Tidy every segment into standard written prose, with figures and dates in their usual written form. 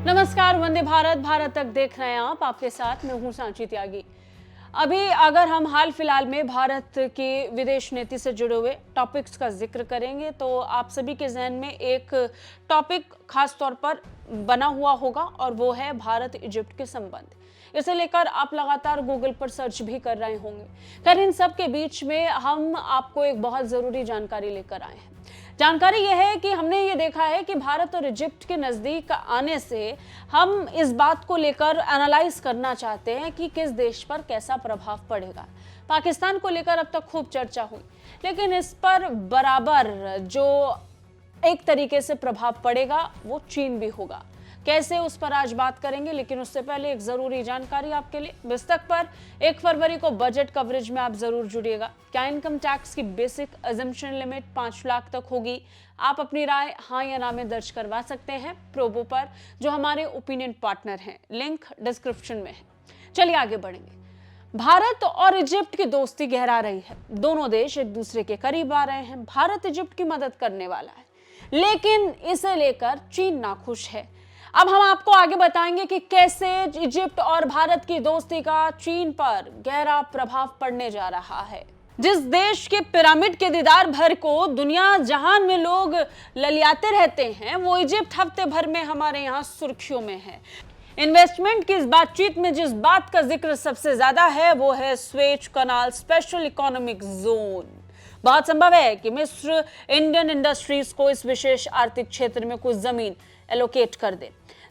नमस्कार, वंदे भारत भारत तक देख रहे हैं आप। आपके साथ मैं हूं सांची त्यागी। अभी अगर हम हाल फिलहाल में भारत की विदेश नीति से जुड़े हुए टॉपिक्स का जिक्र करेंगे तो आप सभी के जहन में एक टॉपिक खास तौर पर बना हुआ होगा और वो है भारत इजिप्ट के संबंध। इसे लेकर आप लगातार गूगल पर सर्च भी कर रहे होंगे। खैर, इन सब के बीच में हम आपको एक बहुत जरूरी जानकारी लेकर आए हैं। जानकारी यह है कि हमने ये देखा है कि भारत और इजिप्ट के नजदीक आने से हम इस बात को लेकर एनालाइज करना चाहते हैं कि किस देश पर कैसा प्रभाव पड़ेगा। पाकिस्तान को लेकर अब तक खूब चर्चा हुई, लेकिन इस पर बराबर जो एक तरीके से प्रभाव पड़ेगा वो चीन भी होगा। कैसे, उस पर आज बात करेंगे, लेकिन उससे पहले एक जरूरी जानकारी आपके लिए। बिस्तक पर 1 फरवरी को बजट कवरेज में आप जरूर जुड़िएगा। क्या इनकम टैक्स की बेसिक अजम्पशन लिमिट 5 लाख तक होगी? आप अपनी राय हाँ या ना में दर्ज करवा सकते हैं प्रोबो पर, जो हमारे ओपिनियन पार्टनर हैं। लिंक डिस्क्रिप्शन में है। चलिए आगे बढ़ेंगे। भारत और इजिप्ट की दोस्ती गहरा रही है। दोनों देश एक दूसरे के करीब आ रहे हैं। भारत इजिप्ट की मदद करने वाला है, लेकिन इसे लेकर चीन नाखुश है। अब हम आपको आगे बताएंगे कि कैसे इजिप्ट और भारत की दोस्ती का चीन पर गहरा प्रभाव पड़ने जा रहा है। जिस देश के पिरामिड के दीदार भर को दुनिया जहान में लोग ललियाते रहते हैं, वो इजिप्ट हफ्ते भर में हमारे यहाँ सुर्खियों में है। इन्वेस्टमेंट की इस बातचीत में जिस बात का जिक्र सबसे ज्यादा है वो है स्वेज कनाल स्पेशल इकोनॉमिक जोन। बहुत संभव है कि मिस्र इंडियन इंडस्ट्रीज को इस विशेष आर्थिक क्षेत्र में कुछ जमीन एलोकेट कर दे।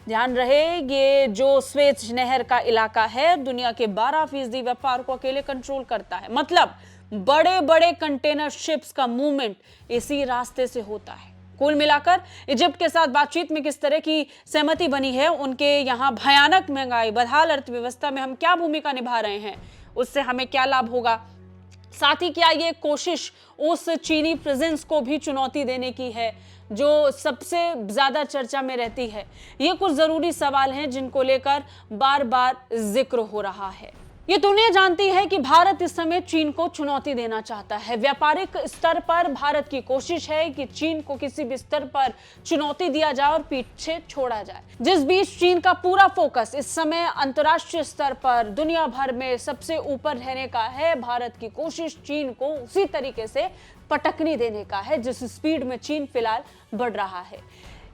ध्यान रहे, ये जो स्वेज नहर का इलाका है दुनिया के 12% व्यापार को अकेले कंट्रोल करता है। मतलब बड़े बड़े कंटेनर शिप्स का मूवमेंट इसी रास्ते से होता है। कुल मिलाकर इजिप्ट के साथ बातचीत में किस तरह की सहमति बनी है, उनके यहाँ भयानक महंगाई, बदहाल अर्थव्यवस्था में हम क्या भूमिका निभा रहे हैं, उससे हमें क्या लाभ होगा। साथ ही क्या ये कोशिश उस चीनी प्रेजेंस को भी चुनौती देने की है जो सबसे ज्यादा चर्चा में रहती है। ये कुछ जरूरी सवाल हैं जिनको लेकर बार बार जिक्र हो रहा है। ये दुनिया जानती है कि भारत इस समय चीन को चुनौती देना चाहता है। व्यापारिक स्तर पर भारत की कोशिश है कि चीन को किसी भी स्तर पर चुनौती दिया जाए और पीछे छोड़ा जाए। जिस बीच चीन का पूरा फोकस इस समय अंतर्राष्ट्रीय स्तर पर दुनिया भर में सबसे ऊपर रहने का है, भारत की कोशिश चीन को उसी तरीके से पटकनी देने का है जिस स्पीड में चीन फिलहाल बढ़ रहा है।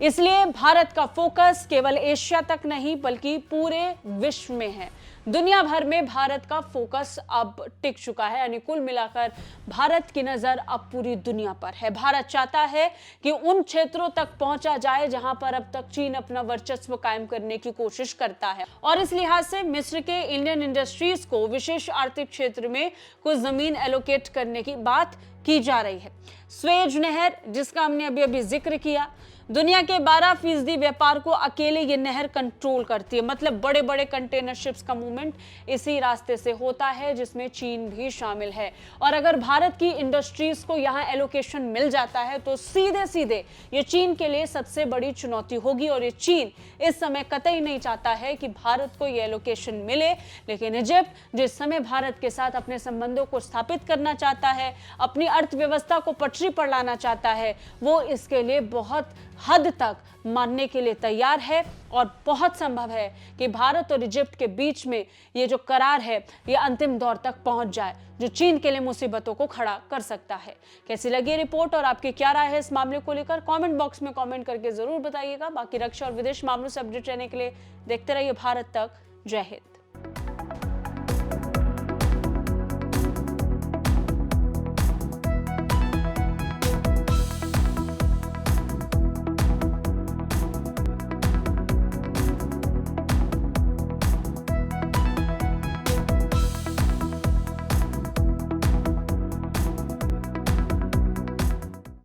इसलिए भारत का फोकस केवल एशिया तक नहीं बल्कि पूरे विश्व में है। दुनिया भर में भारत का फोकस अब टिक चुका है, यानी कुल मिलाकर भारत की नजर अब पूरी दुनिया पर है। भारत चाहता है कि उन क्षेत्रों तक पहुंचा जाए जहां पर अब तक चीन अपना वर्चस्व कायम करने की कोशिश करता है, और इस लिहाज से मिस्र के इंडियन इंडस्ट्रीज को विशेष आर्थिक क्षेत्र में कुछ जमीन एलोकेट करने की बात की जा रही है। स्वेज नहर, जिसका हमने अभी अभी जिक्र किया, दुनिया के 12% व्यापार को अकेले ये नहर कंट्रोल करती है। मतलब बड़े बड़े कंटेनर शिप्स का मूवमेंट इसी रास्ते से होता है जिसमें चीन भी शामिल है। और अगर भारत की इंडस्ट्रीज को यहाँ एलोकेशन मिल जाता है तो सीधे सीधे ये चीन के लिए सबसे बड़ी चुनौती होगी। और ये चीन इस समय कतई नहीं चाहता है कि भारत को ये एलोकेशन मिले, लेकिन इजिप्ट जिस समय भारत के साथ अपने संबंधों को स्थापित करना चाहता है, अपनी अर्थव्यवस्था को पटरी पर लाना चाहता है, वो इसके लिए बहुत हद तक मानने के लिए तैयार है। और बहुत संभव है कि भारत और इजिप्ट के बीच में ये जो करार है ये अंतिम दौर तक पहुंच जाए, जो चीन के लिए मुसीबतों को खड़ा कर सकता है। कैसी लगी रिपोर्ट और आपकी क्या राय है इस मामले को लेकर, कमेंट बॉक्स में कमेंट करके जरूर बताइएगा। बाकी रक्षा और विदेश मामलों से अपडेट रहने के लिए देखते रहिए भारत तक। जय हिंद।